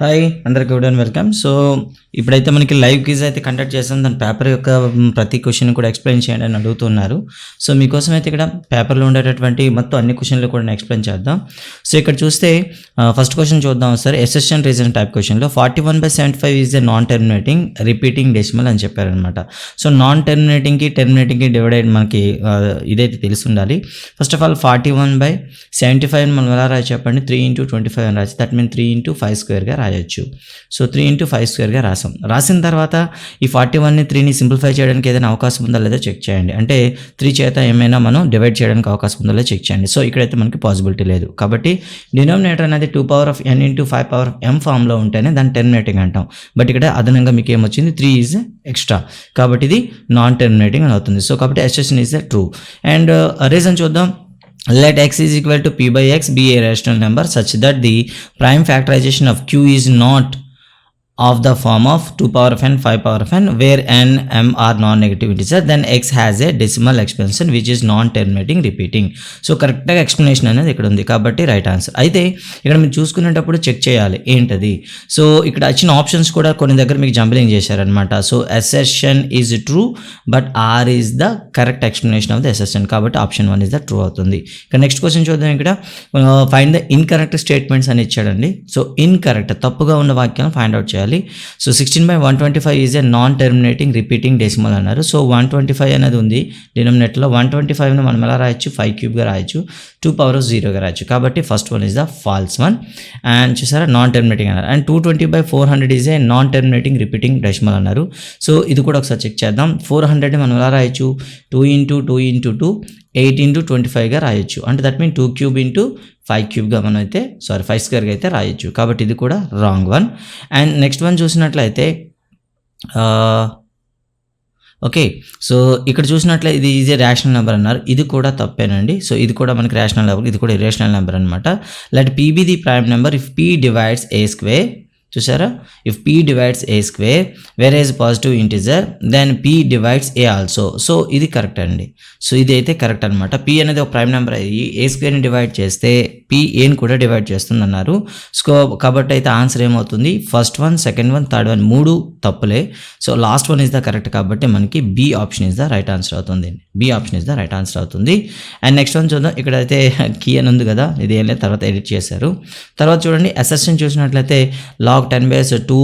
Hi అందరికి good and welcome. So ఇప్పుడైతే మనకి లైవ్ క్విజ్ అయితే కండక్ట్ చేస్తాం. దాని పేపర్ యొక్క ప్రతి క్వశ్చన్ కూడా ఎక్స్ప్లెయిన్ చేయండి అని అడుగుతున్నారు. సో మీకోసం అయితే ఇక్కడ పేపర్లో ఉండేటటువంటి మొత్తం అన్ని క్వశ్చన్లు కూడా నేను ఎక్స్ప్లెయిన్ చేద్దాం. సో ఇక్కడ చూస్తే ఫస్ట్ క్వశ్చన్ చూద్దాం సార్. ఎసెషన్ రీజన్ టైప్ క్వశ్చన్లో 41/75 is a non terminating repeating decimal అని చెప్పారనమాట. సో నాన్ టెర్మినేటింగ్కి టెర్మినేటింగ్కి డివైడెడ్ మనకి ఇదైతే తెలిసి ఉండాలి. ఫస్ట్ ఆఫ్ ఆల్ 41/75 మనం ఎలా రాయి చెప్పండి, 3 × 25 అని రాసి, దట్ మీన్ 3 × 5² రాయొచ్చు. సో 3 × 5² రాసిన తర్వాత ఈ 41ని 3ని సింప్లిఫై చేయడానికి ఏదైనా అవకాశం ఉందా లేదా చెక్ చేయండి. అంటే 3 చేత ఏమైనా మనం డివైడ్ చేయడానికి అవకాశం ఉందా లేదా చెక్ చేయండి. సో ఇక్కడైతే మనకి పాసిబిలిటీ లేదు కాబట్టి డినామినేటర్ అనేది 2^n × 5^m ఫామ్లో ఉంటేనే దాన్ని టెర్మినేటింగ్ అంటాం. బట్ ఇక్కడ అదనంగా మీకు ఏమొచ్చింది, 3 ఈజ్ ఎక్స్ట్రా కాబట్టి ఇది నాన్ టెర్మినేటింగ్ అని అవుతుంది. సో కాబట్టి assertion is true. And reason చూద్దాం. Let x is equal to p/x be a rational number such that the prime factorization of q is not of the form of 2^n 5^n where n m are non-negative integer, then x has a decimal expansion which is non-terminating repeating. So కరెక్ట్గా explanation అనేది ఇక్కడ ఉంది కాబట్టి right answer. అయితే ఇక్కడ మీరు చూసుకునేటప్పుడు check చేయాలి ఏంటది. సో ఇక్కడ వచ్చిన ఆప్షన్స్ కూడా కొన్ని దగ్గర మీకు జంబ్లింగ్ చేశారనమాట. So assertion is true but R is the correct explanation of the assertion కాబట్టి ఆప్షన్ 1 ఈజ్ ద ట్రూ అవుతుంది. ఇక్కడ నెక్స్ట్ క్వశ్చన్ చూద్దాం. ఇక్కడ ఫైండ్ ద ఇన్కరెక్ట్ స్టేట్మెంట్స్ అని ఇచ్చాడండి. సో ఇన్కరెక్ట్ తప్పుగా ఉన్న వాక్యాలను ఫైండ్ అవుట్ చేయాలి. So 16/125 is a non terminating repeating decimal అన్నారు. సో 125 అనేది ఉంది డినామినేటర్లో. 125ని మనం ఎలా రాయొచ్చు, 5³ రాయొచ్చు, 2^0 రాయొచ్చు కాబట్టి first one is the false one. And చూసారా నాన్ టెర్మినేటింగ్ అన్నారు. And 220/400 is a non terminating repeating decimal అన్నారు. సో ఇది కూడా ఒకసారి చెక్ చేద్దాం. 400ని మనం ఎలా రాయొచ్చు, 2 × 2 × 2 8 × 25గా రాయొచ్చు. అంటే దట్ మీన్ 2³ × 5³ మనం అయితే 5² అయితే రాయొచ్చు కాబట్టి ఇది కూడా wrong one. And next one చూసినట్లయితే ఓకే, సో ఇక్కడ చూసినట్లయితే ఇది ఈజ్ ఏ రేషనల్ నెంబర్ అన్నారు. ఇది కూడా తప్పేనండి. సో ఇది కూడా మనకి రేషనల్ నెంబర్, ఇది కూడా ఇర్రేషనల్ నెంబర్ అనమాట. Let p be the prime number if p divides a². చూసారా, if p divides a² whereas positive integer then p divides a also. So ఇది కరెక్ట్ అండి. సో ఇది అయితే కరెక్ట్ అనమాట. p అనేది ఒక ప్రైమ్ నెంబర్ అయ్యి a² డివైడ్ చేస్తే p aని కూడా డివైడ్ చేస్తుంది అన్నారు. సో కాబట్టి అయితే ఆన్సర్ ఏమవుతుంది, first one, second one, third one 3 తప్పులే. So last one is the correct కాబట్టి మనకి B option is the right answer అవుతుంది. B option is the right answer అవుతుంది. అండ్ నెక్స్ట్ వన్ చూద్దాం. ఇక్కడైతే కీ అని ఉంది కదా, ఇది ఏం లేదు, తర్వాత ఎడిట్ చేశారు. తర్వాత చూడండి అసెషన్ చూసినట్లయితే log 10/2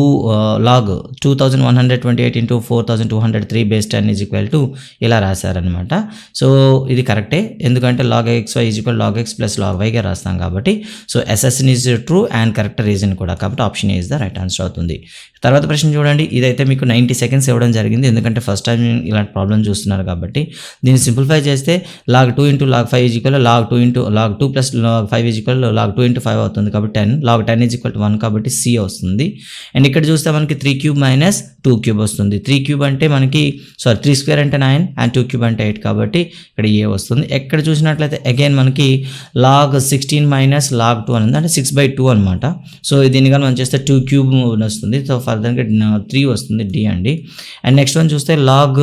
log 2128 × 4203/10 is equal to ఇలా రాశారనమాట. సో ఇది కరెక్టే, ఎందుకంటే log xy is equal log x + log y గా రాస్తాం కాబట్టి. So assertion is true and correct reason కూడా కాబట్టి option is the right answer అవుతుంది. తర్వాత ప్రశ్న చూడండి. ఇదైతే మీకు 90 సెకండ్స్ ఇవ్వడం జరిగింది ఎందుకంటే ఫస్ట్ టైం ఇలాంటి ప్రాబ్లమ్ చూస్తున్నారు కాబట్టి. దీన్ని సింప్లిఫై చేస్తే log 2 × log 5 is equal log 2 × log 2 + log 5 is equal log 2 × 5 అవుతుంది కాబట్టి 10. log 10 ఈజ్ ఈక్వల్ 1 కాబట్టి సి వస్తుంది. అండ్ ఇక్కడ చూస్తే మనకి 3³ - 2³ వస్తుంది. 3³ అంటే మనకి 3² అంటే 9 అండ్ 2³ అంటే 8 కాబట్టి ఇక్కడ ఏ వస్తుంది. ఎక్కడ చూసినట్లయితే అగైన్ మనకి log 16 - log 2 అని ఉంది, అంటే 6/2 అనమాట. సో దీన్ని కానీ మనం చేస్తే 2³ వస్తుంది. సో ఫర్దర్గా 3 వస్తుంది, డి అండి. అండ్ నెక్స్ట్ వన్ చూస్తే లాగ్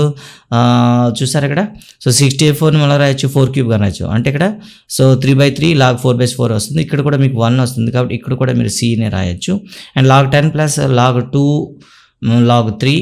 చూసారు ఇక్కడ. సో 64ని మనం రాయొచ్చు, 4³ రాయొచ్చు, అంటే ఇక్కడ సో 3/3 log 4/4 వస్తుంది. ఇక్కడ కూడా మీకు 1 వస్తుంది కాబట్టి ఇక్కడ కూడా మీరు సినే రాయొచ్చు. And log 10 + log 2 log 3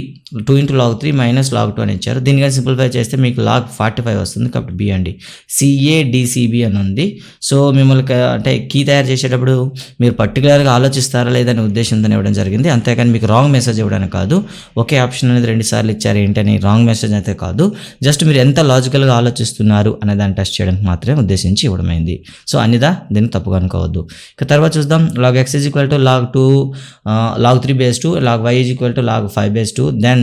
2 × log 3 - log 2 అని ఇచ్చారు. దీన్ని కానీ సింప్లిఫై చేస్తే మీకు log 45 వస్తుంది కాబట్టి బి అండి. CADCB అని ఉంది. సో మిమ్మల్ని అంటే కీ తయారు చేసేటప్పుడు మీరు పర్టికులర్గా ఆలోచిస్తారా లేదనే ఉద్దేశంతో ఇవ్వడం జరిగింది, అంతేకాని మీకు రాంగ్ మెసేజ్ ఇవ్వడానికి కాదు. ఒకే ఆప్షన్ అనేది 2 సార్లు ఇచ్చారు ఏంటని రాంగ్ మెసేజ్ అయితే కాదు, జస్ట్ మీరు ఎంత లాజికల్గా ఆలోచిస్తున్నారు అనే దాన్ని టెస్ట్ చేయడానికి మాత్రమే ఉద్దేశించి ఇవ్వడమైంది. సో అనిదా దీన్ని తప్పుగా అనుకోవద్దు. ఇక తర్వాత చూద్దాం. log x is equal to log 2 log 3/2 log y is equal to log 5/2 then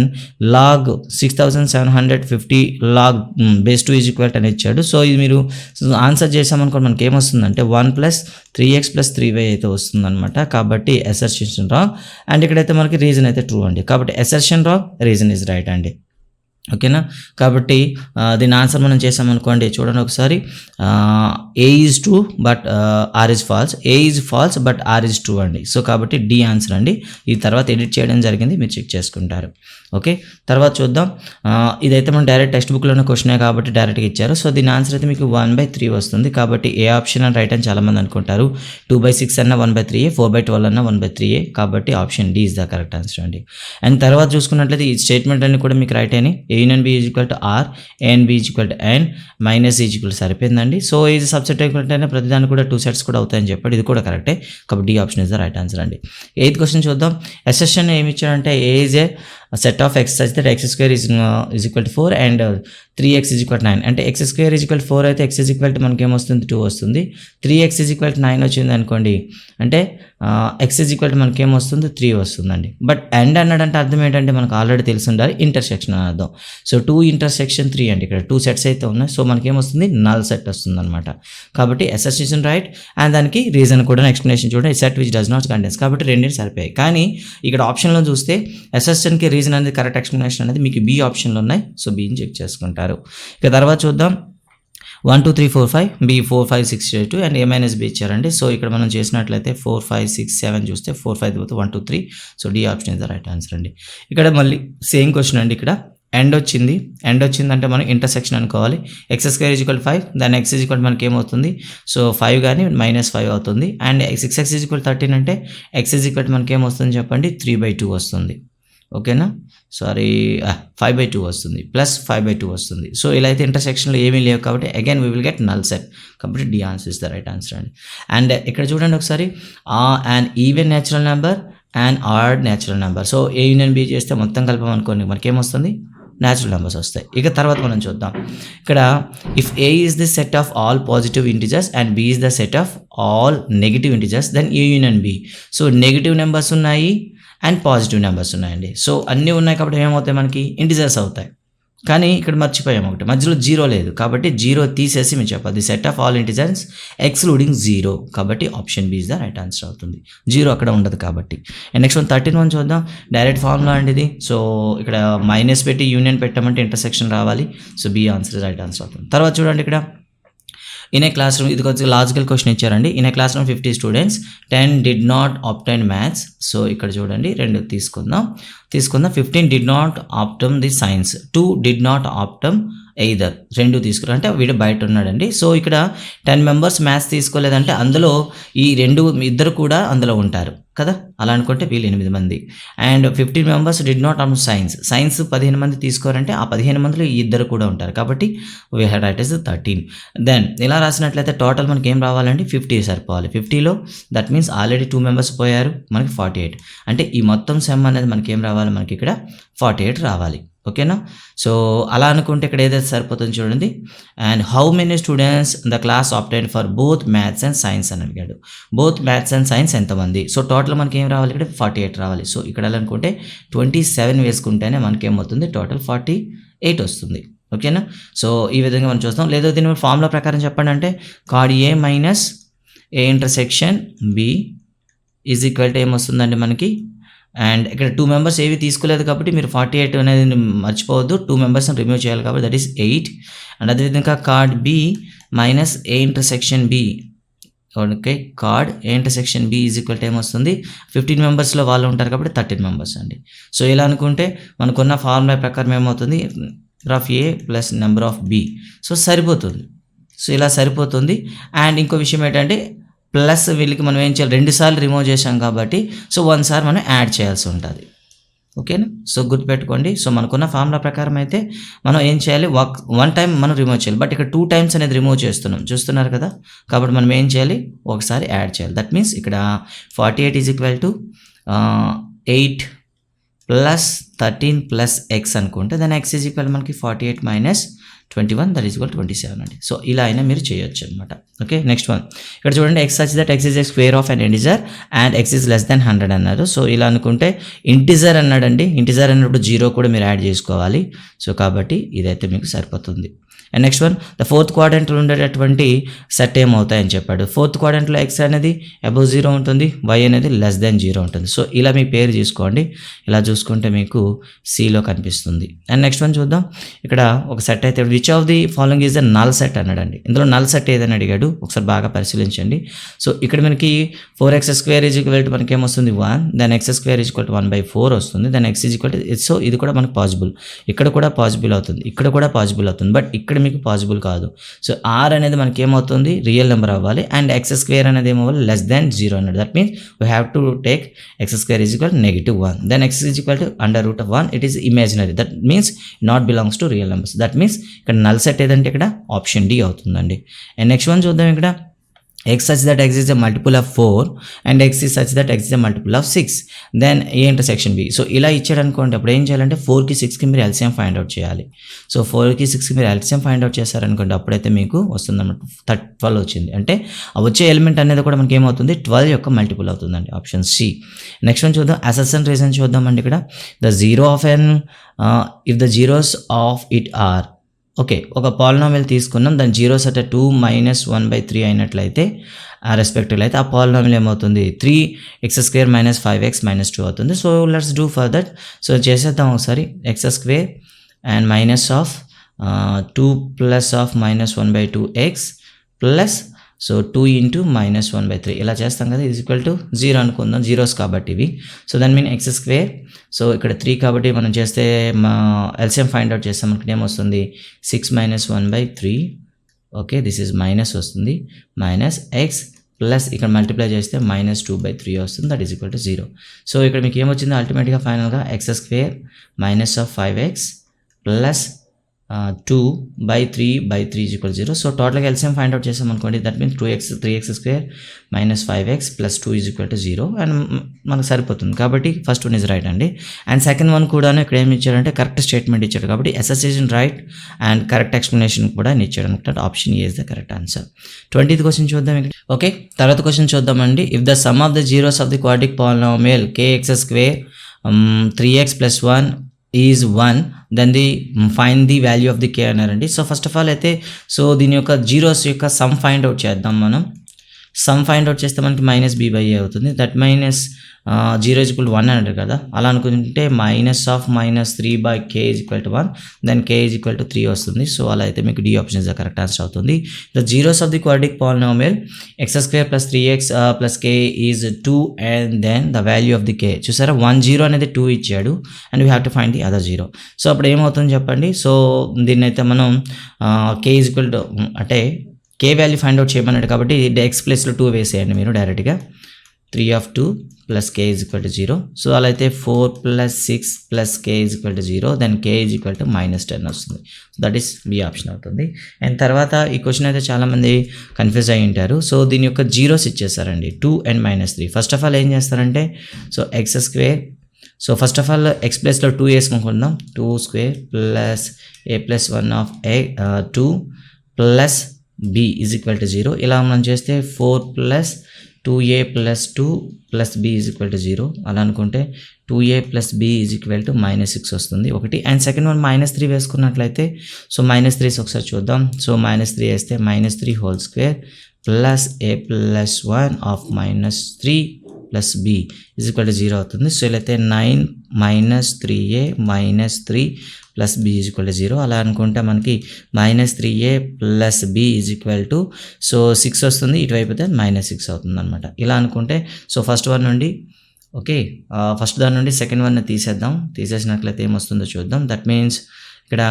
log 6750 log base 2 is equal అని ఇచ్చాడు. సో ఇది మీరు ఆన్సర్ చేసామనుకోండి మనకి ఏమొస్తుందంటే 1 + 3x + 3y అయితే వస్తుంది అనమాట. కాబట్టి అసెర్షన్ రాంగ్. అండ్ ఇక్కడైతే మనకి రీజన్ అయితే ట్రూ అండి. కాబట్టి assertion wrong, reason is right అండి. ఓకేనా. కాబట్టి దీని ఆన్సర్ మనం చేసామనుకోండి, చూడండి ఒకసారి, A is true but R is false, A is false but R is true అండి. సో కాబట్టి డి ఆన్సర్ అండి. ఈ తర్వాత ఎడిట్ చేయడం జరిగింది, మీరు చెక్ చేసుకుంటారు. ఓకే, తర్వాత చూద్దాం. ఇదైతే మనం డైరెక్ట్ టెక్స్ట్ బుక్లోనే క్వశ్చనే కాబట్టి డైరెక్ట్గా ఇచ్చారు. సో దీని ఆన్సర్ అయితే మీకు 1/3 వస్తుంది. కాబట్టి ఏ ఆప్షన్ అని రైట్ అని చాలామంది అనుకుంటారు. 2/6 అన్న 1/3, 4/12 అన్న 1/3. కాబట్టి option D is the correct answer అండి. అండ్ తర్వాత చూసుకున్నట్లయితే ఈ స్టేట్మెంట్ అన్ని కూడా మీకు రైట్ అయినాయి. A and B is equal to R, A and B is equal to N, minus is equal సరిపోయిందండి. సో ఇది సబ్సెట్ అయిన ప్రతిదాన్ని కూడా 2 సెట్స్ కూడా అవుతాయని చెప్పాడు. ఇది కూడా కరెక్టే. కాబట్టి D option is the right answer అండి. 8th క్వశ్చన్ చూద్దాం. అసెషన్ ఏమి ఇచ్చాడంటే A is a set of X such that x² is equal to 4 and 3x is equal to 9. అంటే x² is equal to 4 అయితే x is equal to మనకి ఏమొస్తుంది, 2 వస్తుంది. 3x is equal to 9 వచ్చింది అనుకోండి, అంటే x is equal to మనకి ఏమొస్తుంది, 3 వస్తుందండి. బట్ అండ్ అన్నాడంటే అర్థం ఏంటంటే మనకు ఆల్రెడీ తెలిసి ఉండాలి, ఇంటర్సెక్షన్ అని అర్థం. సో 2 ఇంటర్సెక్షన్ 3 అండి. ఇక్కడ 2 సెట్స్ అయితే ఉన్నాయి. సో మనకి ఏమొస్తుంది, నల్ సెట్ వస్తుంది అనమాట. కాబట్టి అసెషన్ రైట్. అండ్ దానికి రీజన్ కూడా ఎక్స్ప్లెనేషన్ చూడండి, set which does not contains. కాబట్టి రెండింటి సరిపోయాయి. కానీ ఇక్కడ ఆప్షన్లో చూస్తే అసెషన్కి రీజన్ అనేది కరెక్ట్ ఎక్స్ప్లెనేషన్ అనేది మీకు బి ఆప్షన్లో ఉన్నాయి. సో బీని చెక్ చేసుకుంటారు. ఇక తర్వాత చూద్దాం. 1 2 3 4 5, B 4 5 6 2 and A minus B ఇచ్చారండి. సో ఇక్కడ మనం చేసినట్లయితే 4 5 6 7 చూస్తే 4 5 పోతే 1 2 3. So D option is the right answer అండి. ఇక్కడ మళ్ళీ సేమ్ క్వశ్చన్ అండి. ఇక్కడ ఎండ్ వచ్చిందంటే మనం ఇంటర్సెక్షన్ అనుకోవాలి. x² is equal to 5, దాని x is equal to మనకి ఏమవుతుంది, సో 5 కానీ -5 అవుతుంది. And 6x is equal to 13 అంటే x is equal to మనకి ఏమొస్తుంది చెప్పండి, 3/2 వస్తుంది. ఓకేనా, సారీ 5/2 వస్తుంది, ప్లస్ 5/2 వస్తుంది. సో ఇలా అయితే ఇంటర్సెక్షన్లో ఏమీ లేవు కాబట్టి again we will get null set. కాబట్టి D answer is the right answer అండి. అండ్ ఇక్కడ చూడండి ఒకసారి, and even natural number and odd natural number. So A union B చేస్తే మొత్తం కలపమనుకోండి, మనకేమొస్తుంది, న్యాచురల్ నెంబర్స్ వస్తాయి. ఇక తర్వాత మనం చూద్దాం. ఇక్కడ if A is the set of all positive integers and B is the set of all negative integers, then A union B. So negative numbers ఉన్నాయి and positive numbers ఉన్నాయండి. సో అన్నీ ఉన్నాయి కాబట్టి ఏమవుతాయి, మనకి ఇంటిజర్స్ అవుతాయి. కానీ ఇక్కడ మర్చిపోయాము ఒకటి, మధ్యలో 0 లేదు. కాబట్టి 0 తీసేసి మేము చెప్పాలి, the set of all integers excluding 0. కాబట్టి option B is the right answer అవుతుంది. 0 అక్కడ ఉండదు కాబట్టి. అండ్ నెక్స్ట్ 13 చూద్దాం. డైరెక్ట్ ఫార్ములా అండి ఇది. సో ఇక్కడ మైనస్ పెట్టి యూనియన్ పెట్టామంటే ఇంటర్సెక్షన్ రావాలి. So B answer right answer అవుతుంది. తర్వాత చూడండి, ఇక్కడ ఇన్ ఏ క్లాస్ రూమ్, ఇది కొంచెం లాజికల్ క్వశ్చన్ ఇచ్చారండి. In a class room 50 students, 10 did not obtain maths. So ఇక్కడ చూడండి, 2 తీసుకుందాం. 15 did not opt the science, 2 did not opt either. 2 తీసుకురా అంటే వీడు బయట ఉన్నాడండి. సో ఇక్కడ 10 మెంబర్స్ మ్యాథ్స్ తీసుకోలేదంటే అందులో ఈ 2 కూడా అందులో ఉంటారు కదా, అలా అనుకుంటే వీళ్ళు 8 మంది. And 15 members did not opt science 15 మంది తీసుకోరంటే ఆ 15 మందిలో 2 కూడా ఉంటారు. కాబట్టి we had right is 13. Then ఇలా రాసినట్లయితే టోటల్ మనకి ఏం రావాలండి, 50 సరిపోవాలి. 50లో దట్ మీన్స్ ఆల్రెడీ 2 మెంబర్స్ పోయారు, మనకి 48. అంటే ఈ మొత్తం సెమ్ అనేది మనకి ఏం రావాలి, మనకి ఇక్కడ 48 రావాలి. ఓకేనా. సో అలా అనుకుంటే ఇక్కడ ఏదైతే సరిపోతుంది చూడండి. And how many students the class obtain for both maths and science అని అడిగాడు. బోత్ మ్యాథ్స్ అండ్ సైన్స్ ఎంతమంది. సో టోటల్ మనకి ఏం రావాలి, ఇక్కడ 48 రావాలి. సో ఇక్కడ అనుకుంటే 27 వేసుకుంటేనే మనకి ఏమవుతుంది, టోటల్ 48 వస్తుంది. ఓకేనా. సో ఈ విధంగా మనం చూస్తాం. లేదో దీని ఫార్ములా ప్రకారం చెప్పండి అంటే card A minus A intersection B is equal to ఏమొస్తుందండి మనకి. అండ్ ఇక్కడ 2 మెంబర్స్ ఏవి తీసుకోలేదు కాబట్టి మీరు 48 అనేది మర్చిపోవద్దు, 2 మెంబర్స్ని రిమూవ్ చేయాలి కాబట్టి దట్ ఈస్ 8. అండ్ అదేవిధంగా card B minus A intersection B. Okay, card A intersection B is equal to ఏమొస్తుంది, 15 మెంబర్స్లో వాళ్ళు ఉంటారు కాబట్టి 13 మెంబర్స్ అండి. సో ఇలా అనుకుంటే మనకున్న ఫార్ములా ప్రకారం ఏమవుతుంది, number of A plus number of B. So సరిపోతుంది. సో ఇలా సరిపోతుంది. అండ్ ఇంకో విషయం ఏంటంటే ప్లస్ వీళ్ళకి మనం ఏం చేయాలి, 2 సార్లు రిమూవ్ చేసాం కాబట్టి సో 1 సార్ మనం యాడ్ చేయాల్సి ఉంటుంది. ఓకేనా. సో గుర్తుపెట్టుకోండి. సో మనకున్న ఫార్ములా ప్రకారం అయితే మనం ఏం చేయాలి, 1 టైం మనం రిమూవ్ చేయాలి. బట్ ఇక్కడ 2 టైమ్స్ అనేది రిమూవ్ చేస్తున్నాం, చూస్తున్నారు కదా. కాబట్టి మనం ఏం చేయాలి, ఒకసారి యాడ్ చేయాలి. దట్ మీన్స్ ఇక్కడ 48 is equal to 8 plus 13 plus X అనుకుంటే దాని ఎక్స్ ఈజ్ ఈక్వల్ మనకి 48 మైనస్ 21 దట్ ఈజ్ ఈక్వల్ 27 అండి. సో ఇలా అయినా మీరు చేయొచ్చు అనమాట. ఓకే, నెక్స్ట్ వన్ ఇక్కడ చూడండి, X such that X is a square of an integer and X is less than 100 అన్నారు. సో ఇలా అనుకుంటే ఇంటిజర్ అన్నాడండి, ఇంటిజర్ అన్నప్పుడు 0 కూడా మీరు యాడ్ చేసుకోవాలి. సో కాబట్టి ఇదైతే మీకు సరిపోతుంది. And next one, the 4th క్వాడ్రంట్లో ఉండేటటువంటి సెట్ ఏమవుతాయని చెప్పాడు. 4th క్వాడ్రంట్లో ఎక్స్ అనేది అబౌవ్ 0 ఉంటుంది, వై అనేది లెస్ దెన్ 0 ఉంటుంది. సో ఇలా మీ పేరు చూసుకోండి. ఇలా చూసుకుంటే మీకు సిలో కనిపిస్తుంది. అండ్ నెక్స్ట్ వన్ చూద్దాం. ఇక్కడ ఒక సెట్ అయితే which of the following is the null set అన్నాడండి. ఇందులో నల్ సెట్ ఏదని అడిగాడు, ఒకసారి బాగా పరిశీలించండి. సో ఇక్కడ మనకి 4x² మనకి ఏమొస్తుంది 1, దెన్ x² 1/4 వస్తుంది, దెన్ x సో ఇది కూడా మనకు పాసిబుల్, ఇక్కడ కూడా పాసిబుల్ అవుతుంది, ఇక్కడ కూడా పాసిబుల్ అవుతుంది, బట్ ఇక్కడ మీకు పాసిబుల్ కాదు. సో r అనేది మనకి ఏమవుతుంది రియల్ నెంబర్ అవ్వాలి, అండ్ x² అనేది ఏమవ్వాలి లెస్ దాన్ 0 అన్నాడు. That means we have to take x² -1, then x √1, it is imaginary, that means not belongs to real numbers. That means ఇక్కడ నల్ సెట్ ఏదంటే ఇక్కడ ఆప్షన్ డి అవుతుందండి. And next one చూద్దాం. ఇక్కడ x such that x is a multiple of 4 and x is such that x is a multiple of 6, then a intersection b. So ఇలా ఇచ్చాడు అనుకోండి, అప్పుడు ఏం చేయాలంటే 4కి 6కి మీరు LCM ఫైండ్ అవుట్ చేయాలి. సో 4కి 6కి మీరు LCM ఫైండ్ అవుట్ చేశారనుకోండి, అప్పుడైతే మీకు వస్తుంది అన్నమాట 12 వచ్చింది. అంటే వచ్చే ఎలిమెంట్ అనేది కూడా మనకి ఏమవుతుంది 12 యొక్క మల్టిపుల్ అవుతుందండి, ఆప్షన్ సి. నెక్స్ట్ వన్ చూద్దాం. అసెషన్ రీజన్ చూద్దామండి. ఇక్కడ the zero of N if the zeros of it are, okay, ఒక పాలినామియల్ తీసుకున్నాం, దాని జీరోస్ అంటే 2 - 1/3 అయినట్లయితే రెస్పెక్టివ్లో అయితే ఆ పాలినామియల్ ఏమవుతుంది 3x² - 5x - 2 అవుతుంది. So let's do for that. So చేసేద్దాం ఒకసారి. x² and minus of 2 plus of -1/2x plus so 2 × -1/3 ఇలా చేస్తాం కదా, ఈజ్ ఈక్వల్ టు 0 అనుకుందాం, జీరోస్ కాబట్టి ఇవి. సో దాని మీన్ x², సో ఇక్కడ 3 కాబట్టి మనం చేస్తే మా ఎల్సిఎం ఫైండ్ అవుట్ చేస్తాం, మనకి ఏమొస్తుంది 6 - 1/3, ఓకే, దిస్ ఈజ్ మైనస్ వస్తుంది, మైనస్ x ప్లస్ ఇక్కడ మల్టిప్లై చేస్తే -2/3 వస్తుంది, that is equal to 0. So ఇక్కడ మీకు ఏమొచ్చింది అల్టిమేట్గా ఫైనల్గా x² -5x plus 2/3/3 is equal 0. So టోటల్గా ఎల్సిఎం ఫైండ్ అవుట్ చేసాం అనుకోండి, that means 3x² - 5x plus 2 is equal to 0, and మనకు సరిపోతుంది. కాబట్టి ఫస్ట్ వన్ ఇస్ రైట్ అండి. అండ్ సెకండ్ వన్ కూడా ఇక్కడ ఏమి ఇచ్చారంటే కరెక్ట్ స్టేట్మెంట్ ఇచ్చాడు, కాబట్టి association right and correct explanation కూడా ఇచ్చాడు అనుకుంటే option A is the correct answer. 20th question చూద్దాం ఇక్కడ. ఓకే, తర్వాత క్వశ్చన్ చూద్దామండి. If the sum of the zeros of the quadratic polynomial kx² 3x + 1 is 1, then the find the value of the k అన్నారండి. So first of all అయితే so దీని యొక్క zeros యొక్క some find out చేద్దాం మనం. Some find out చేస్తే మనకి -b/a అవుతుంది, దట్ మైనస్ 0 = 1 అన్నారు కదా, అలా అనుకుంటే -3/k = 1, దెన్ k = 3 వస్తుంది. సో అలా అయితే మీకు D option is the correct answer అవుతుంది. The zeros of the quadratic polynomial x² + 3x + k is 2, and then the value of the k చూసారా 1 0 అనేది 2 ఇచ్చాడు, and we have to find the other 0. So అప్పుడు ఏమవుతుంది చెప్పండి. So దీన్ని అయితే మనం k అంటే k వాల్యూ ఫైండ్ అవుట్ చేయమన్నాడు కాబట్టి x ప్లేస్లో 2 వేసేయండి మీరు డైరెక్ట్గా. 3/2 + k = 0. సో అలా అయితే 4 + 6 + k = 0, దెన్ k = -10 వస్తుంది. దట్ ఈస్ బి ఆప్షన్ అవుతుంది. అండ్ తర్వాత ఈ క్వశ్చన్ అయితే చాలామంది కన్ఫ్యూజ్ అయ్యి ఉంటారు. సో దీని యొక్క జీరోస్ ఇచ్చేసారండి 2 and -3. ఫస్ట్ ఆఫ్ ఆల్ ఏం చేస్తారంటే so x², so first of all x ప్లేస్లో 2 వేసుకుందాం, 2² + a + 1 of a 2 + b = 0. ఇలా మనం చేస్తే 4 + 2a + 2 + b = 0. అలా అనుకుంటే 2a + b = -6 వస్తుంది ఒకటి. అండ్ సెకండ్ వన్ -3 వేసుకున్నట్లయితే సో -3 ఒకసారి చూద్దాం. సో -3 వేస్తే -3² + a + 1 of -3 + b = 0 అవుతుంది. సో ఇలా అయితే 9 - 3a - 3 + b = 0. అలా అనుకుంటే మనకి -3a + b సో 6 వస్తుంది, ఇటువైపు అయితే -6 అవుతుంది అనమాట. ఇలా అనుకుంటే సో ఫస్ట్ వన్ నుండి ఓకే, ఫస్ట్ దాని నుండి సెకండ్ వన్ తీసేద్దాం. తీసేసినట్లయితే ఏమొస్తుందో చూద్దాం. దట్ మీన్స్ ఇక్కడ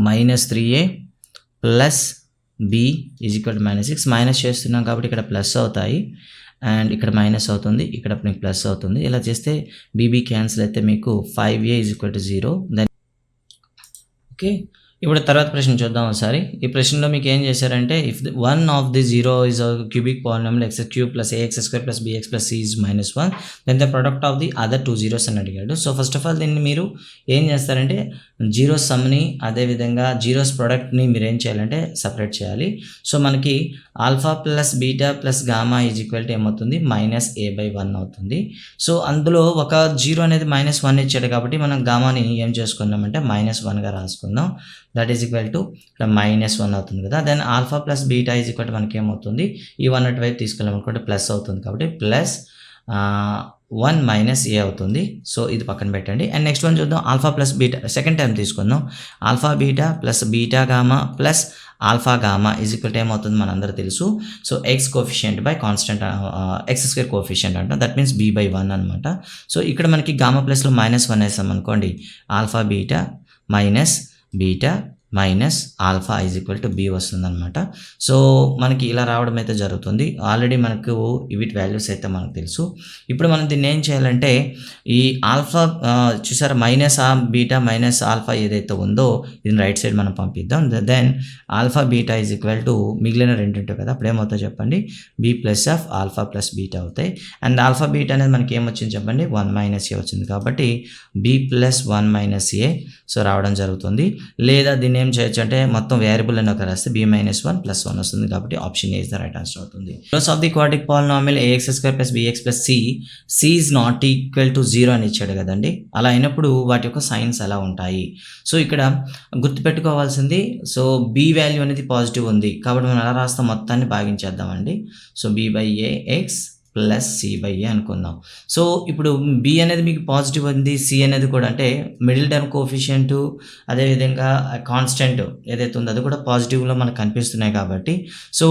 -3a + b -6 మైనస్ చేస్తున్నాం కాబట్టి ఇక్కడ ప్లస్ అవుతాయి, అండ్ ఇక్కడ మైనస్ అవుతుంది, ఇక్కడ మీకు ప్లస్ అవుతుంది. ఇలా చేస్తే బీబీ క్యాన్సిల్ అయితే మీకు 5a = 0. దెన్ ఓకే, ఇప్పుడు తర్వాత ప్రశ్న చూద్దాం ఒకసారి. ఈ ప్రశ్నలో మీకు ఏం చేశారంటే if one of the zero is a cubic polynomial x³ + ax² + bx + c is -1, then the product of the other 2 zeros అని అడిగాడు. సో ఫస్ట్ ఆఫ్ ఆల్ దీన్ని మీరు ఏం చేస్తారంటే జీరోస్ సమ్ని అదేవిధంగా జీరోస్ ప్రొడక్ట్ని మీరు ఏం చేయాలంటే సపరేట్ చేయాలి. సో మనకి ఆల్ఫా + బీటా + గామా ఏమవుతుంది -a/1 అవుతుంది. సో అందులో ఒక జీరో అనేది -1 ఇచ్చాడు కాబట్టి మనం గామాని ఏం చేసుకున్నామంటే -1గా రాసుకుందాం. దట్ ఈజ్ ఈక్వల్ టు ఇక్కడ -1 అవుతుంది కదా. దెన్ ఆల్ఫా + బీటా మనకి ఏమవుతుంది, ఈ 1 అటువైపు తీసుకెళ్ళాం అనుకుంటే ప్లస్ అవుతుంది కాబట్టి ప్లస్ 1 మైనస్ ఏ అవుతుంది. సో ఇది పక్కన పెట్టండి. అండ్ నెక్స్ట్ వన్ చూద్దాం alpha plus beta. Second term తీసుకుందాం. Alpha beta plus beta gamma plus alpha gamma is equal to ఏమవుతుంది మనందరూ తెలుసు. So X coefficient by constant X square coefficient అంటాం. దట్ మీన్స్ బీ బై 1 అనమాట. So ఇక్కడ మనకి gamma ప్లస్లో -1 వేసాం అనుకోండి, alpha beta minus beta minus alpha is equal to be వస్తుందన్నమాట. సో మనకి ఇలా రావడం అయితే జరుగుతుంది. ఆల్రెడీ మనకు వీటి వాల్యూస్ అయితే మనకు తెలుసు. ఇప్పుడు మనం దీన్ని ఏం చేయాలంటే ఈ ఆల్ఫా చూసారా మైనస్ బీటా మైనస్ ఆల్ఫా ఏదైతే ఉందో దీన్ని రైట్ సైడ్ మనం పంపిద్దాం. Then alpha beta is equal to మిగిలిన రెండు ఉంటాయి కదా, అప్పుడు ఏమవుతాయి చెప్పండి, B plus of alpha plus beta అవుతాయి. అండ్ ఆల్ఫా బీటా అనేది మనకి ఏమొచ్చింది చెప్పండి, 1 మైనస్ ఏ వచ్చింది కాబట్టి B plus 1 minus A so రావడం జరుగుతుంది. లేదా దీన్ని ఏం చేయొచ్చు అంటే మొత్తం వేరియబుల్ అని ఒక రాస్తే b - 1 + 1 వస్తుంది కాబట్టి option A is the right answer అవుతుంది. Roots of the quadratic polynomial ax² + bx + c is not equal to 0 అని ఇచ్చాడు కదండి. అలా అయినప్పుడు వాటి యొక్క సైన్స్ ఎలా ఉంటాయి? సో ఇక్కడ గుర్తుపెట్టుకోవాల్సింది, సో b వాల్యూ అనేది పాజిటివ్ ఉంది కాబట్టి మనం ఎలా రాస్తాం, మొత్తాన్ని భాగించేద్దామండి. సో b/ax ప్లస్ c/a అనుకుందాం. సో ఇప్పుడు b అనేది మీకు పాజిటివ్ ఉంది, c అనేది కూడా అంటే మిడిల్ టర్మ్ కోఎఫిషియంట్ అదేవిధంగా కాన్స్టెంట్ ఏదైతే ఉందో అది కూడా పాజిటివ్లో మనకు కనిపిస్తున్నాయి కాబట్టి సో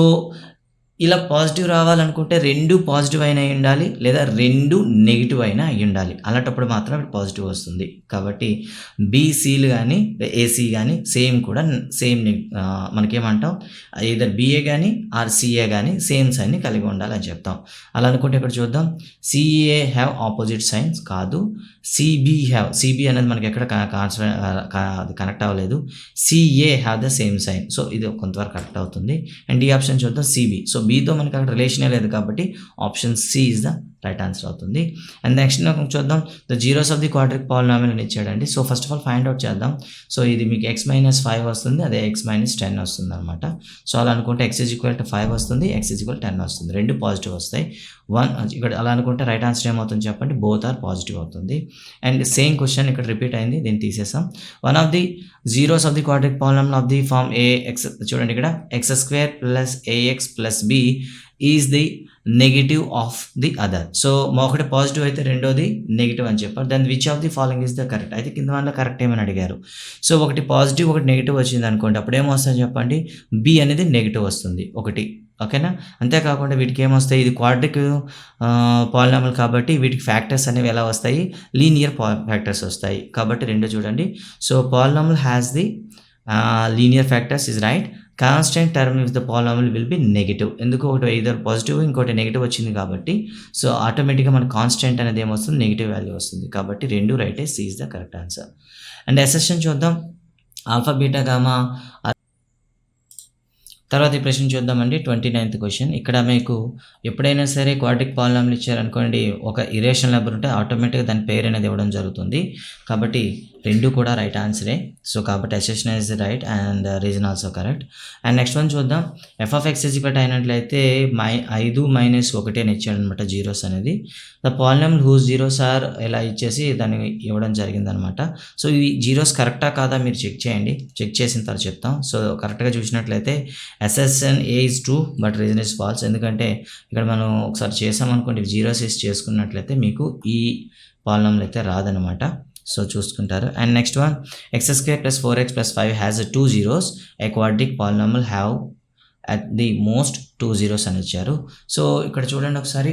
ఇలా పాజిటివ్ రావాలనుకుంటే రెండు పాజిటివ్ అయినా ఉండాలి లేదా రెండు నెగిటివ్ అయినా అయి ఉండాలి. అలాంటప్పుడు మాత్రం పాజిటివ్ వస్తుంది. కాబట్టి బీసీలు కానీ ఏసీ కానీ సేమ్ కూడా సేమ్ మనకేమంటాం ఇదర్ బిఏ కానీ ఆర్ సిఏ కానీ సేమ్ సైన్ని కలిగి ఉండాలని చెప్తాం. అలా అనుకుంటే ఇక్కడ చూద్దాం, సిఏ హ్యావ్ ఆపోజిట్ సైన్స్ కాదు, సిబి అనేది మనకి ఎక్కడ కనెక్ట్ అవ్వలేదు, CA have the same sign. So ఇది కొంతవరకు కరెక్ట్ అవుతుంది. అండ్ ఈ ఆప్షన్ చూద్దాం సిబి. సో బీతో మనకి అక్కడ రిలేషనే లేదు కాబట్టి option C is the right answer అవుతుంది. అండ్ నెక్స్ట్ చూద్దాం, the zeros of the quadratic polynomial అని ఇచ్చాడండి. So first of all find out చేద్దాం. సో ఇది మీకు x-5 వస్తుంది, అదే x-10 వస్తుంది అనమాట. సో అలా అనుకుంటే x = 5 వస్తుంది, x = 10 వస్తుంది, రెండు పాజిటివ్ వస్తాయి. 1 ఇక్కడ అలా అనుకుంటే రైట్ ఆన్సర్ ఏమవుతుంది చెప్పండి, బోత్ ఆర్ పాజిటివ్ అవుతుంది. అండ్ సేమ్ క్వశ్చన్ ఇక్కడ రిపీట్ అయింది, దీన్ని తీసేసాం. One of the zeros of the quadratic polynomial of the form ax, చూడండి ఇక్కడ x² + ax + b is the negative of the other. So ఒకటి పాజిటివ్ అయితే రెండోది నెగిటివ్ అని చెప్పారు. Then which of the following is the correct. అయితే కింద వల్ల కరెక్ట్ ఏమని అడిగారు. సో ఒకటి పాజిటివ్ ఒకటి నెగిటివ్ వచ్చింది అనుకోండి, అప్పుడు ఏమొస్తుంది చెప్పండి, బి అనేది నెగిటివ్ వస్తుంది ఒకటి, ఓకేనా. అంతేకాకుండా వీటికి ఏమొస్తాయి, ఇది క్వాడ్రిక్ పాలినామియల్ కాబట్టి వీటికి ఫ్యాక్టర్స్ అనేవి ఎలా వస్తాయి, లీనియర్ ఫ్యాక్టర్స్ వస్తాయి. కాబట్టి రెండు చూడండి. So polynomial has the linear factors is right. Constant term if the polynomial will be negative. ఎందుకు ఒకటి ఐదర్ పాజిటివ్ ఇంకోటి నెగిటివ్ వచ్చింది కాబట్టి సో ఆటోమేటిక్గా మన కాన్స్టెంట్ అనేది ఏమొస్తుంది, నెగిటివ్ వాల్యూ వస్తుంది. కాబట్టి రెండు రైటే, C is the correct answer. And assertion చూద్దాం, ఆల్ఫా బీటా గామా. తర్వాత ఈ ప్రశ్న చూద్దామండి, 29th క్వశ్చన్. ఇక్కడ మీకు ఎప్పుడైనా సరే క్వాడ్రిక్ పాలినామియల్ ఇచ్చారనుకోండి, ఒక ఇరేషనల్ నెంబర్ ఉంటే ఆటోమేటిక్గా దాని పేరు అనేది ఇవ్వడం జరుగుతుంది. కాబట్టి రెండు కూడా రైట్ ఆన్సరే. సో కాబట్టి assertion is right and reason also correct. And next one చూద్దాం, f(x) అయినట్లయితే 5 - 1 అని ఇచ్చాడు అనమాట జీరోస్ అనేది. The polynomial whose zeros are ఇలా ఇచ్చేసి దాన్ని ఇవ్వడం జరిగిందనమాట. సో ఈ జీరోస్ కరెక్టా కాదా మీరు చెక్ చేయండి, చెక్ చేసిన తర్వాత చెప్తాం. సో కరెక్ట్గా చూసినట్లయితే assertion A is true but reason is false. ఎందుకంటే ఇక్కడ మనం ఒకసారి చేసామనుకోండి, జీరోస్ ఇస్ చేసుకున్నట్లయితే మీకు ఈ పాలినామియల్ అయితే రాదనమాట. సో చూసుకుంటారు. And next one, x² + 4x + 5 has 2 zeros. A quadric polynomial have at the most 2 zeros అని ఇచ్చారు. సో ఇక్కడ చూడండి ఒకసారి,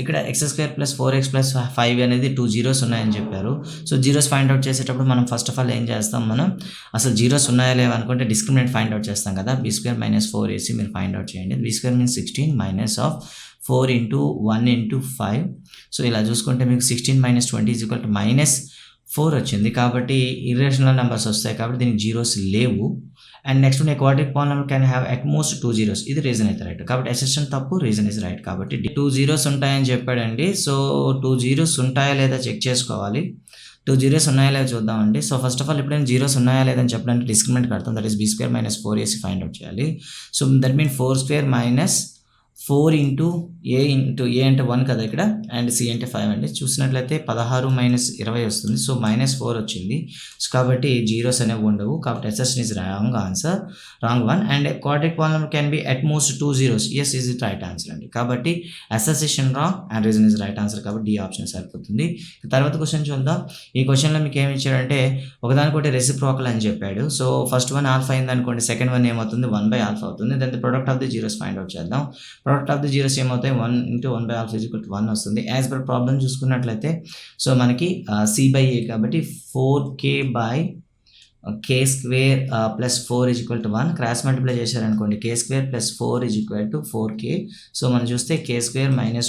ఇక్కడ x² + 4x + 5 అనేది 2 zeros ఉన్నాయని చెప్పారు. సో జీరోస్ ఫైండ్ అవుట్ చేసేటప్పుడు మనం ఫస్ట్ ఆఫ్ ఆల్ ఏం చేస్తాం, మనం అసలు జీరోస్ ఉన్నాయా లేవా అనుకుంటే డిస్క్రిమినెంట్ ఫైండ్ అవుట్ చేస్తాం కదా. b² - 4 వేసి మీరు ఫైండ్ అవుట్ చేయండి. b² means 16 - 4 × 1 × 5. సో ఇలా చూసుకుంటే మీకు 16 - 20 = -4 వచ్చింది. కాబట్టి ఇర్రేషనల్ నెంబర్స్ వస్తాయి కాబట్టి దీనికి జీరోస్ లేవు. And next A quadric polynomial can have at most 2 zeros. ఇది రీజన్ అయితే రైట్ కాబట్టి అసెషన్ తప్పు, రీజన్ ఇస్ రైట్. కాబట్టి 2 zeros ఉంటాయని చెప్పాడండి. సో 2 zeros ఉంటాయా లేదా చెక్ చేసుకోవాలి. 2 zeros ఉన్నాయా లేదా చూద్దామండి. సో ఫస్ట్ ఆఫ్ ఆల్ ఎప్పుడైనా జీరోస్ ఉన్నాయా లేదని చెప్పడానికి డిస్క్రిమినెంట్ కడతాం, దట్ ఈస్ b² - 4 వేసి ఫైండ్ అవుట్ చేయాలి. సో దట్ మీన్ 4² - 4 ఇంటూ ఏ అంటే 1 కదా ఇక్కడ, అండ్ సి అంటే 5 అండి. చూసినట్లయితే 16 మైనస్ 20 వస్తుంది. సో -4 వచ్చింది. సో కాబట్టి జీరోస్ అనేవి ఉండవు. కాబట్టి assertion is wrong one. And quadratic polynomial can be at most 2 zeros. Yes is it right answer అండి. కాబట్టి association wrong and reason is right answer. కాబట్టి డి ఆప్షన్ సరిపోతుంది. తర్వాత క్వశ్చన్ చూద్దాం. ఈ క్వశ్చన్లో మీకు ఏమి ఇచ్చాడంటే ఒకదానికొకటి రెసిప్రోకల్ అని చెప్పాడు. సో ఫస్ట్ వన్ ఆల్ఫా అయింది అనుకోండి, సెకండ్ వన్ ఏమవుతుంది 1/α అవుతుంది. Then the product of the zeros find out చేద్దాం. ప్రొడక్ట్ ఆఫ్ ది జీరోస్ ఏమవుతాయి, 1 × 1/α = 1 వస్తుంది. యాజ్ పర్ ప్రాబ్లం చూసుకున్నట్లయితే సో మనకి c/a కాబట్టి 4k/k² ప్లస్ 4 = 1. క్రాస్ మల్టిప్లై చేశారనుకోండి k² + 4 = 4k. సో మనం చూస్తే k² -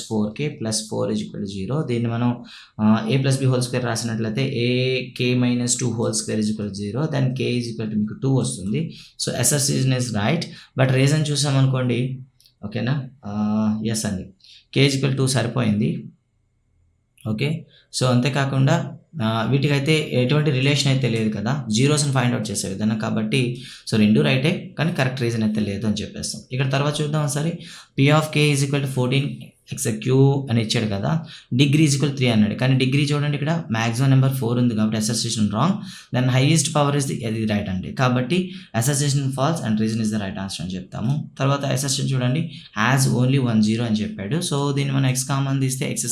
4k + 4 = 0. దీన్ని మనం a + b హోల్ స్క్వేర్ రాసినట్లయితే ak - 2 whole square = 0. Then k = మీకు 2 వస్తుంది. So association is right. But reason చూసామనుకోండి, ఓకేనా, ఎస్ అండి, k = 2 సరిపోయింది. ఓకే, సో అంతేకాకుండా వీటికైతే ఎటువంటి రిలేషన్ అయితే లేదు కదా, జీరోస్ని ఫైండ్ అవుట్ చేసే విధానం. కాబట్టి సో రెండు రైటే, కానీ కరెక్ట్ రీజన్ అయితే లేదు అని చెప్పేస్తాం. ఇక్కడ తర్వాత చూద్దాం ఒకసారి. p(k) = 14x³ అని ఇచ్చాడు కదా, డిగ్రీ = 3 అన్నాడు. కానీ డిగ్రీ చూడండి, ఇక్కడ మ్యాక్సిమం నెంబర్ 4 ఉంది కాబట్టి association wrong. Then highest power is ఇది రైట్ అండి. కాబట్టి association false and reason is the right answer అని చెప్తాము. తర్వాత అసోసియేషన్ చూడండి, హ్యాస్ ఓన్లీ 1 0 అని చెప్పాడు. సో దీన్ని మనం x కామన్ తీస్తే x²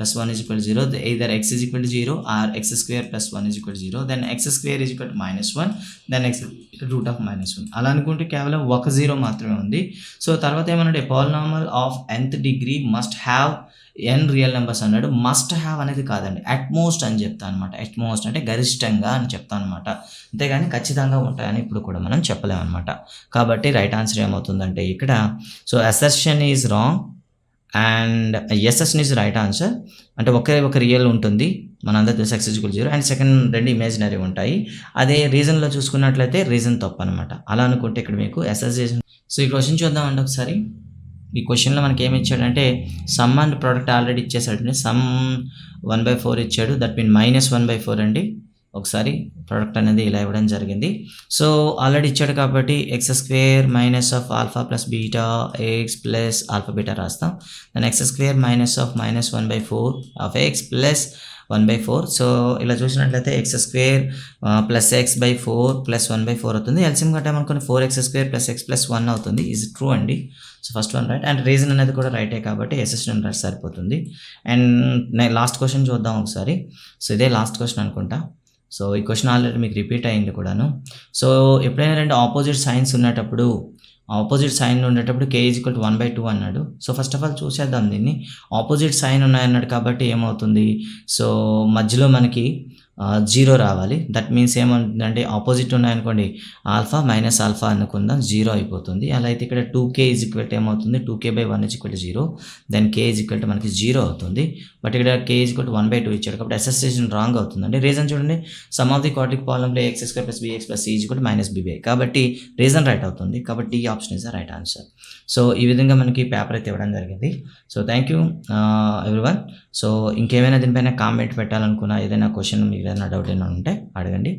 + 1 = 0. either x = 0 or x² + 1 = 0. then x² = -1. then x √(-1). అలా అనుకుంటే కేవలం ఒక 0 మాత్రమే ఉంది. సో తర్వాత ఏమన్నాడు, polynomial of nth degree must have n real numbers అన్నాడు. మస్ట్ హ్యావ్ అనేది కాదండి, అట్మోస్ట్ అని చెప్తాను అనమాట. అట్మోస్ట్ అంటే గరిష్టంగా అని చెప్తాను అనమాట, అంతేగాని ఖచ్చితంగా ఉంటాయని ఇప్పుడు కూడా మనం చెప్పలేము అనమాట. కాబట్టి రైట్ ఆన్సర్ ఏమవుతుందంటే ఇక్కడ so assertion is wrong and assertion is right answer. అంటే ఒక రియల్ ఉంటుంది, మనందరూ తెలుసు x = 0, అండ్ సెకండ్ రెండు ఇమాజినరీ ఉంటాయి. అదే రీజన్లో చూసుకున్నట్లయితే రీజన్ తప్పు అనమాట. అలా అనుకుంటే ఇక్కడ మీకు అసోసియేషన్. సో ఈ క్వశ్చన్ చూద్దామండి ఒకసారి. ఈ క్వశ్చన్లో మనకి ఏమి ఇచ్చాడంటే సమ్ అండ్ ప్రోడక్ట్ ఆల్రెడీ ఇచ్చేసాడండి. సమ్ 1/4 ఇచ్చాడు, దట్ మీన్ -1/4 అండి. ఒకసారి ప్రోడక్ట్ అనేది ఇలా ఇవ్వడం జరిగింది. సో ఆల్రెడీ ఇచ్చాడు కాబట్టి x² - α + β x + α β రాస్తాం. Then x² - -1/4 of x + 1/4. So ఇలా చూసినట్లయితే x² + x/4 + 1/4 అవుతుంది. ఎల్సిఎం కట్టామనుకోండి 4x² + x + 1 అవుతుంది. ఈజ్ ట్రూ అండి. So first one right, and reason అనేది కూడా రైటే కాబట్టి అసోసియేషన్ రైట్ సరిపోతుంది. అండ్ లాస్ట్ క్వశ్చన్ చూద్దాం ఒకసారి. సో ఇదే లాస్ట్ క్వశ్చన్ అనుకుంటా. సో ఈ క్వశ్చన్ ఆల్రెడీ మీకు రిపీట్ అయింది కూడాను. సో ఎప్పుడైనా రెండు ఆపోజిట్ సైన్స్ ఉండేటప్పుడు k = 1/2 అన్నాడు. సో ఫస్ట్ ఆఫ్ ఆల్ చూసేద్దాం దీన్ని. ఆపోజిట్ సైన్ ఉన్నాయన్నాడు కాబట్టి ఏమవుతుంది, సో మధ్యలో మనకి 0 రావాలి. దట్ మీన్స్ ఏమవుతుందంటే ఆపోజిట్ ఉన్నాయనుకోండి, ఆల్ఫా మైనస్ ఆల్ఫా అనుకుందాం, 0 అయిపోతుంది. అలా అయితే ఇక్కడ 2k = ఏమవుతుంది, 2k/1 = 0. దెన్ k = మనకి 0 అవుతుంది. బట్ ఇక్కడ k = 1/2 ఇచ్చాడు కాబట్టి అసోసియేషన్ రాంగ్ అవుతుందండి. రీజన్ చూడండి, some of the quadric polynomial x² + bx + c = -bb. కాబట్టి రీజన్ రైట్ అవుతుంది. కాబట్టి ఈ option is the right answer. So ఈ విధంగా మనకి పేపర్ అయితే ఇవ్వడం జరిగింది. So thank you everyone. So ఇంకేమైనా దీనిపైన కామెంట్ పెట్టాలనుకున్నా, ఏదైనా క్వశ్చన్ మీకు ఏదైనా డౌట్ ఏమైనా ఉంటే అడగండి.